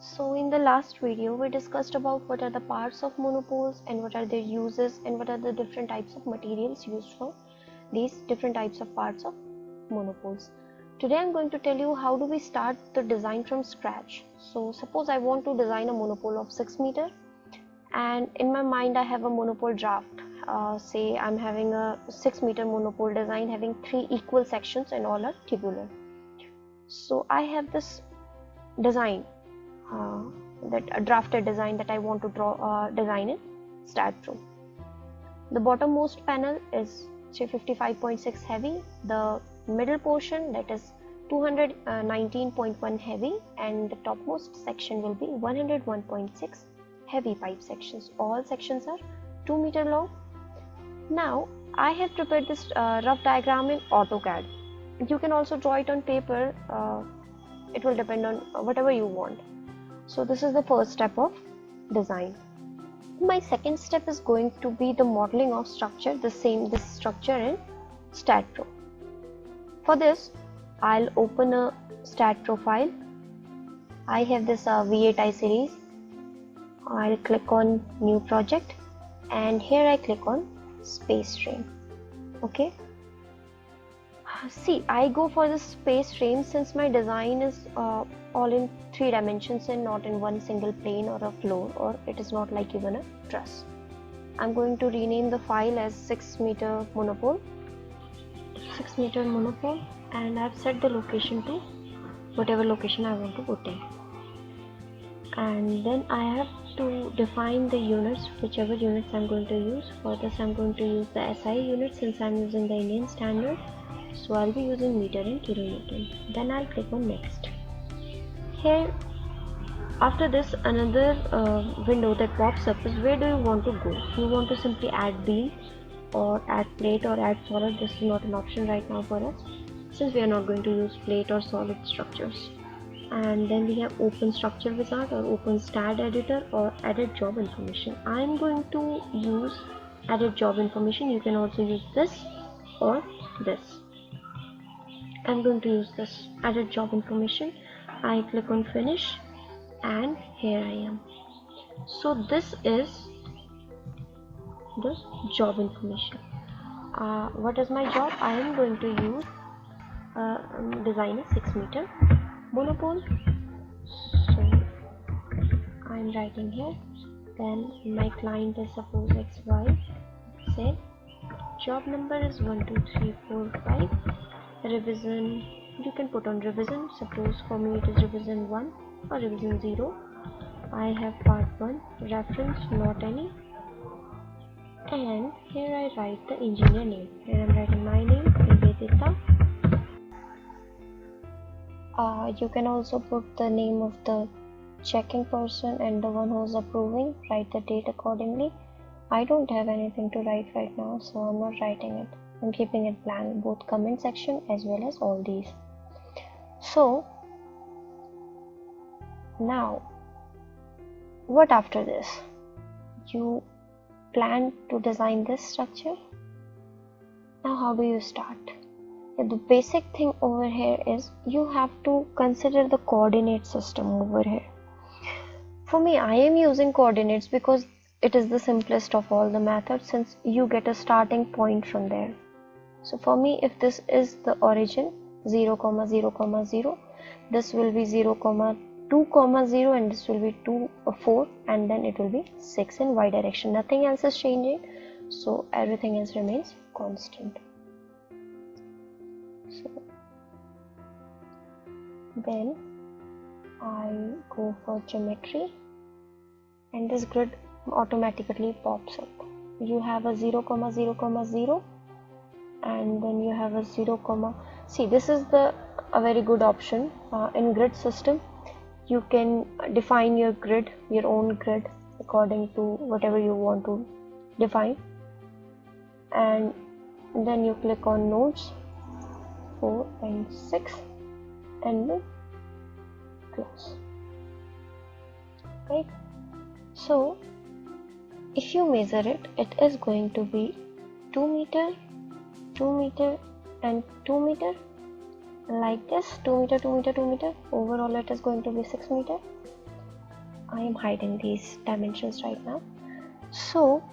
So in the last video we discussed about what are the parts of monopoles and what are their uses and what are the different types of materials used for these different types of parts of monopoles. Today I'm going to tell you how do we start the design from scratch. So suppose I want to design a monopole of 6 meter and in my mind I have a monopole draft. Say I'm having a 6 meter monopole design having 3 equal sections and all are tubular. So I have this design, that a drafted design that I want to design in StatPro. The bottommost panel is 355.6 heavy, the middle portion that is 219.1 heavy, and the topmost section will be 101.6 heavy pipe sections. All sections are 2 meter long. Now I have prepared this rough diagram in AutoCAD. You can also draw it on paper, it will depend on whatever you want. So this is the first step of design. My second step is going to be the modeling of structure, this structure in StatPro. For this I'll open a StatPro file. I have this V8i series. I'll click on new project and here I click on space frame. Okay, see, I go for the space frame since my design is all in 3 dimensions and not in one single plane or a floor, or it is not like even a truss. I'm going to rename the file as 6 meter monopole, and I've set the location to whatever location I want to put in. And then I have to define the units, whichever units I'm going to use. For this I'm going to use the SI unit since I'm using the Indian standard. So I'll be using meter and kilonewton. Then I'll click on next. Here, after this, another window that pops up is where do you want to go. You want to simply add beam or add plate or add solid. This is not an option right now for us since we are not going to use plate or solid structures. And then we have open structure wizard or open STAAD editor or added job information. I'm going to use added job information. You can also use this or this. I'm going to use this added job information. I click on finish and here I am. So this is the job information. What is my job? I am going to use design a 6 meter monopole. So I'm writing here. Then my client is suppose XY. Say job number is 1 2 3 4 5. Revision, you can put on revision. Suppose for me it is revision 1 or revision 0. I have part 1, reference not any, and here I write the engineer name. Here I'm writing my name, Nivedita. You can also put the name of the checking person and the one who's approving. Write the date accordingly. I don't have anything to write right now, so I'm not writing it. I'm keeping it blank, both comment section as well as all these. So now what after this? You plan to design this structure. Now how do you start? The basic thing over here is you have to consider the coordinate system over here. For me, I am using coordinates because it is the simplest of all the methods since you get a starting point from there. So for me, if this is the origin 0, 0, 0, this will be 0, 2, 0 and this will be 2 or 4 and then it will be 6 in y direction. Nothing else is changing, so everything else remains constant. So then I go for geometry and this grid automatically pops up. You have a 0, 0, 0 and then you have a 0, see, this is a very good option in grid system. You can define your grid, your own grid according to whatever you want to define, and then you click on nodes 4 and 6 and then close. Right, so if you measure it, it is going to be 2 meter, 2 meter and 2 meter, like this, 2 meter, 2 meter, 2 meter. Overall it is going to be 6 meter. I am hiding these dimensions right now. So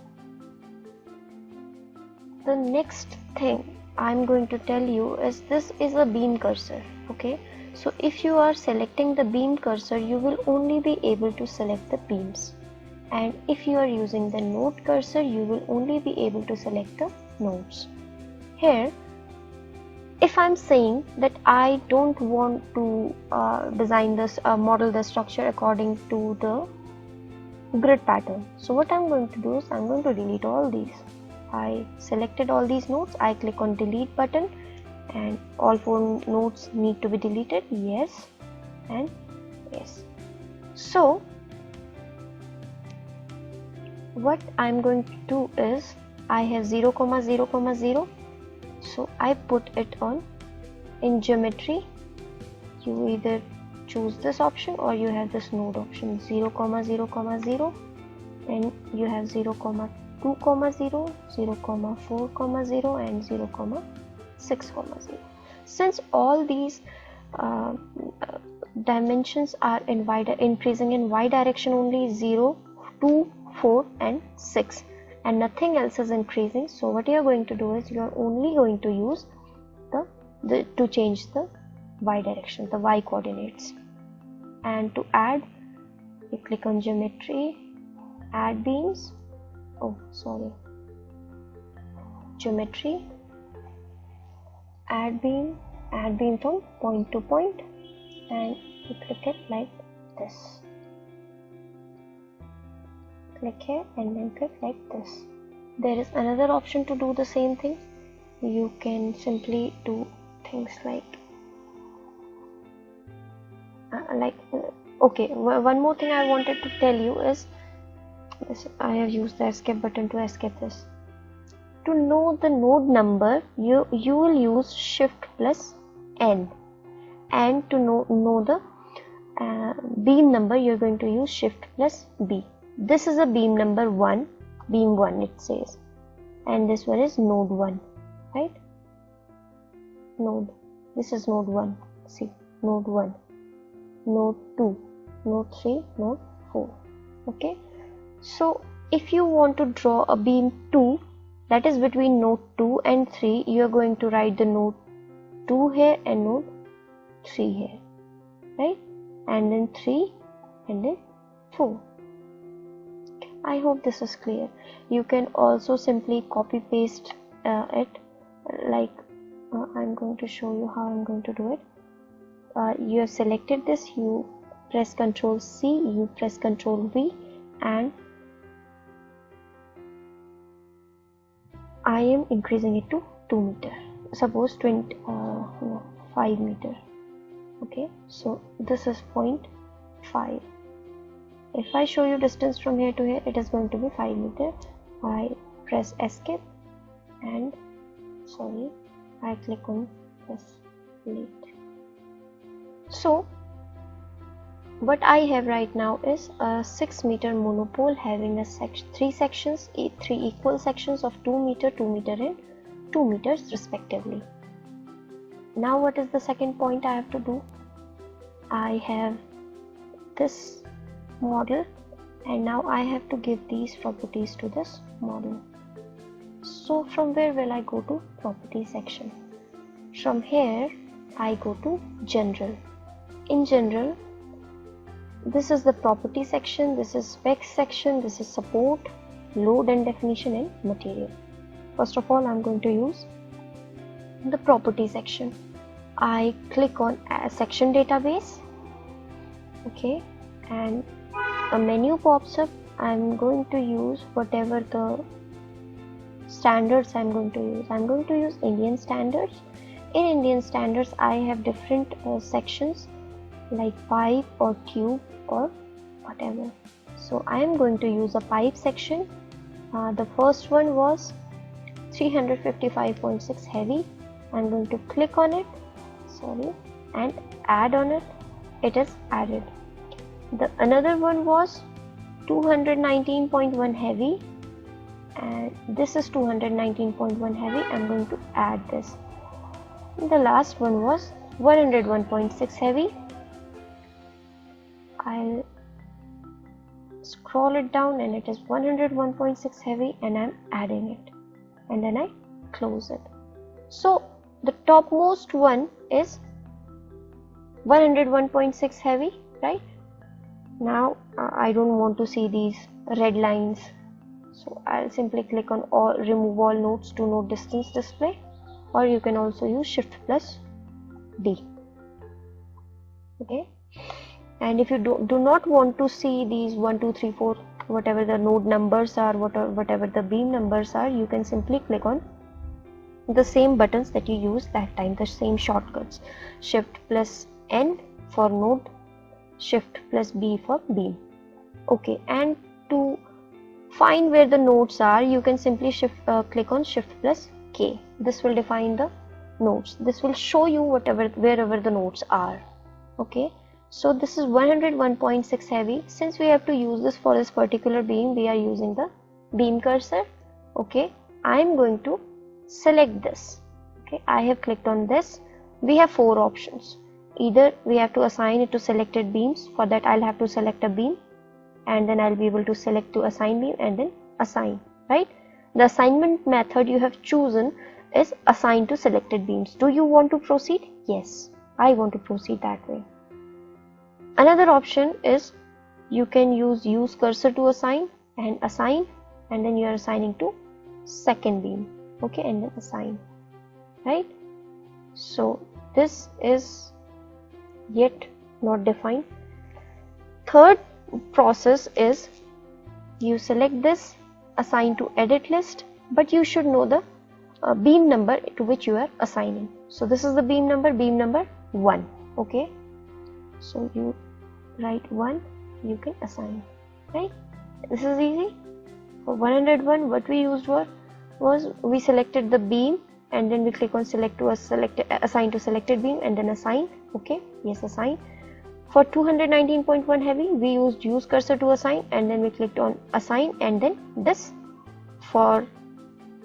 the next thing I'm going to tell you is this is a beam cursor. Okay, so if you are selecting the beam cursor, you will only be able to select the beams, and if you are using the node cursor, you will only be able to select the nodes. Here, if I'm saying that I don't want to design this model the structure according to the grid pattern, so what I'm going to do is I'm going to delete all these. I selected all these nodes, I click on delete button, and all 4 nodes need to be deleted. Yes and yes. So what I'm going to do is I have 0, 0, 0, so I put it on in geometry. You either choose this option or you have this node option, 0, 0, 0, and you have 0, 2, 0, 0, 4, 0, and 0, 6, 0. Since all these dimensions are increasing in y direction only, 0, 2, 4 and 6, and nothing else is increasing, so what you are going to do is you are only going to use to change the y direction, the y coordinates. And to add, you click on geometry, add beams, geometry, add beam from point to point, and you click it like this. Click here and then click like this. There is another option to do the same thing. You can simply do things like okay, one more thing I wanted to tell you is this. I have used the escape button to escape this. To know the node number, you will use shift plus N, and to know the beam number, you're going to use shift plus B. This is a beam number 1, beam 1 it says, and this one is node 1, right? This is node 1, see, node 1, node 2, node 3, node 4. Okay, so if you want to draw a beam 2, that is between node 2 and 3, you are going to write the node 2 here and node 3 here, right? And then 3 and then 4. I hope this is clear. You can also simply copy paste it, like I'm going to show you how I'm going to do it. You have selected this, you press Ctrl C, you press Ctrl V, and I am increasing it to 2 meter, suppose 5 meter. Okay, so this is 0.5. If I show you distance from here to here, it is going to be 5 meter. I press escape and I click on press delete. So what I have right now is a 6 meter monopole having a 3 sections, 3 equal sections of 2 meter, 2 meter and 2 meters respectively. Now what is the second point I have to do? I have this model, and now I have to give these properties to this model. So from where will I go to property section? From here I go to general. In general, this is the property section, this is specs section, this is support, load and definition, and material. First of all, I'm going to use the property section. I click on section database, okay, and a menu pops up. I'm going to use whatever the standards I'm going to use. I'm going to use Indian standards. In Indian standards, I have different sections like pipe or tube or whatever. So I am going to use a pipe section. The first one was 355.6 heavy. I'm going to click on it, and add on it. It is added. The another one was 219.1 heavy, and this is 219.1 heavy. I'm going to add this. The last one was 101.6 heavy. I'll scroll it down and it is 101.6 heavy, and I'm adding it, and then I close it. So the topmost one is 101.6 heavy, right? Now I don't want to see these red lines, so I'll simply click on all, remove all nodes to node distance display, or you can also use Shift plus D. Okay, and if you do not want to see these 1 2 3 4 whatever the node numbers are, whatever the beam numbers are, you can simply click on the same buttons that you used that time, the same shortcuts, Shift plus N for node, Shift plus B for beam. Okay, and to find where the nodes are, you can simply click on Shift plus K. This will define the nodes. This will show you wherever the nodes are. Okay, so this is 101.6 heavy. Since we have to use this for this particular beam, we are using the beam cursor. Okay, I am going to select this. Okay, I have clicked on this. We have 4 options. Either we have to assign it to selected beams. For that I'll have to select a beam, and then I'll be able to select to assign beam and then assign, right? The assignment method you have chosen is assign to selected beams. Do you want to proceed? Yes, I want to proceed that way. Another option is you can use cursor to assign, and then you are assigning to second beam. Okay, and then assign, right? So this is yet not defined. Third process is you select this, assign to edit list, but you should know the beam number to which you are assigning. So this is the beam number 1. Okay, so you write 1, you can assign, right? This is easy. For 101, what we used was we selected the beam, and then we click on assign to selected beam, and then assign. Okay, yes, assign. For 219.1 heavy, we used use cursor to assign, and then we clicked on assign, and then this. For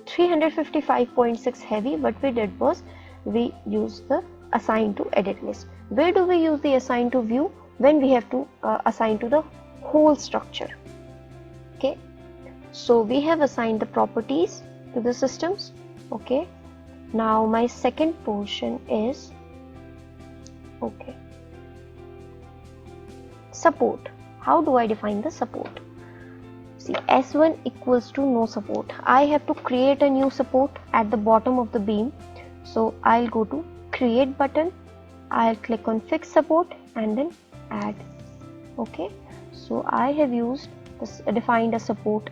355.6 heavy, what we did was we used the assign to edit list. Where do we use the assign to view? When we have to assign to the whole structure. Okay, so we have assigned the properties to the systems. Okay, now my second portion is support. How do I define the support? See, S1 equals to no support. I have to create a new support at the bottom of the beam. So I'll go to create button, I'll click on fix support, and then add. Okay, so I have defined a support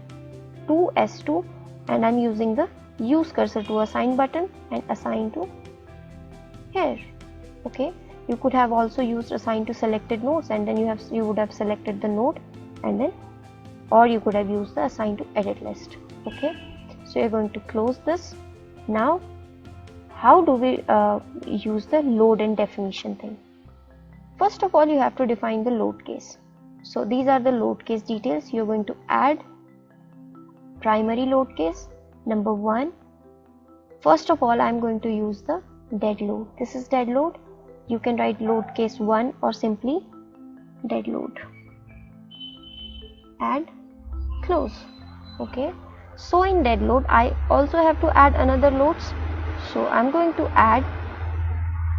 to S2, and I'm using the use cursor to assign button and assign to here. Okay, you could have also used assign to selected nodes, and then you would have selected the node, and then, or you could have used the assign to edit list. Okay, so you're going to close this. Now how do we use the load and definition thing? First of all, you have to define the load case. So these are the load case details. You're going to add primary load case number 1. First of all, I'm going to use the dead load. This is dead load. You can write load case 1 or simply dead load. Add, close. Okay, so in dead load I also have to add another loads. So I'm going to add,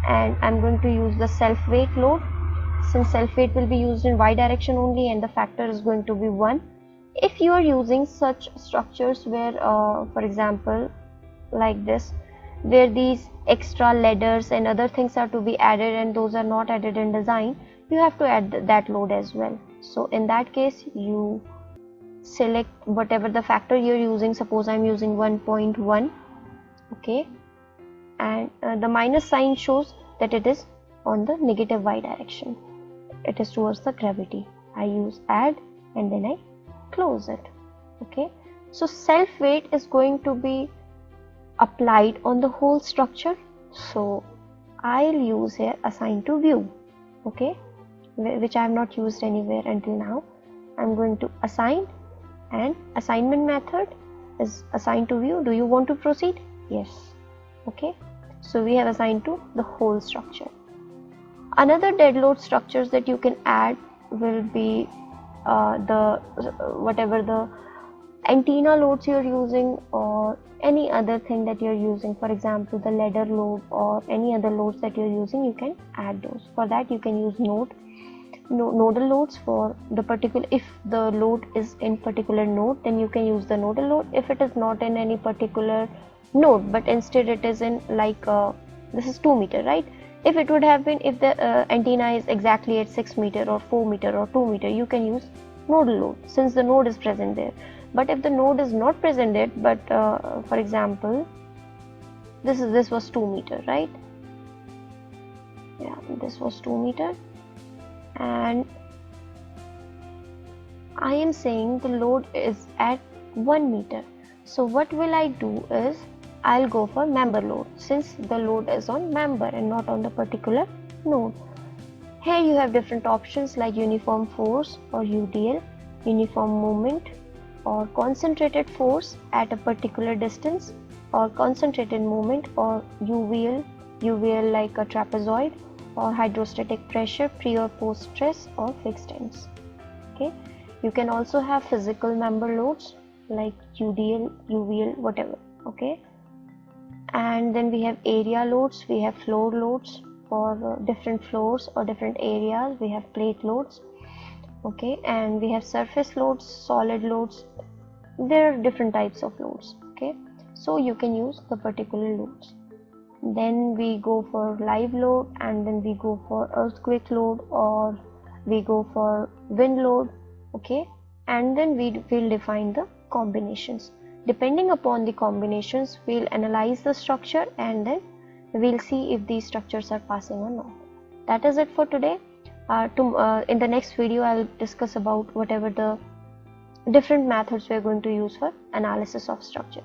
and I'm going to use the self weight load. Since self weight will be used in y direction only, and the factor is going to be 1. If you are using such structures where for example like this, where these extra ladders and other things are to be added and those are not added in design, you have to add that load as well. So in that case, you select whatever the factor you're using. Suppose I'm using 1.1. okay, and the minus sign shows that it is on the negative y direction. It is towards the gravity. I use add, and then I close it. Okay, so self weight is going to be applied on the whole structure. So I'll use here assign to view. Okay, which I have not used anywhere until now. I'm going to assign, and assignment method is assign to view. Do you want to proceed? Yes. Okay, so we have assigned to the whole structure. Another dead load structures that you can add will be whatever the antenna loads you're using, or any other thing that you're using, for example the ladder load or any other loads that you're using, you can add those. For that you can use nodal loads for the particular, if the load is in particular node, then you can use the nodal load. If it is not in any particular node, but instead it is in like this is 2 meter, right? If it would have been, if the antenna is exactly at 6 meter or 4 meter or 2 meter, you can use nodal load since the node is present there. But if the node is not present there, but for example this was 2 meter, right? Yeah, this was 2 meter, and I am saying the load is at 1 meter. So what will I do is I'll go for member load, since the load is on member and not on the particular node. Here you have different options like uniform force or UDL, uniform moment, or concentrated force at a particular distance, or concentrated moment, or UVL like a trapezoid, or hydrostatic pressure, pre or post stress, or fixed ends. Okay, you can also have physical member loads like UDL, UVL, whatever. Okay, and then we have area loads, we have floor loads for different floors or different areas, we have plate loads. Okay, and we have surface loads, solid loads. There are different types of loads. Okay, so you can use the particular loads. Then we go for live load, and then we go for earthquake load, or we go for wind load. Okay, and then we will define the combinations. Depending upon the combinations, we'll analyze the structure, and then we'll see if these structures are passing or not. That is it for today. In the next video I'll discuss about whatever the different methods we are going to use for analysis of structure.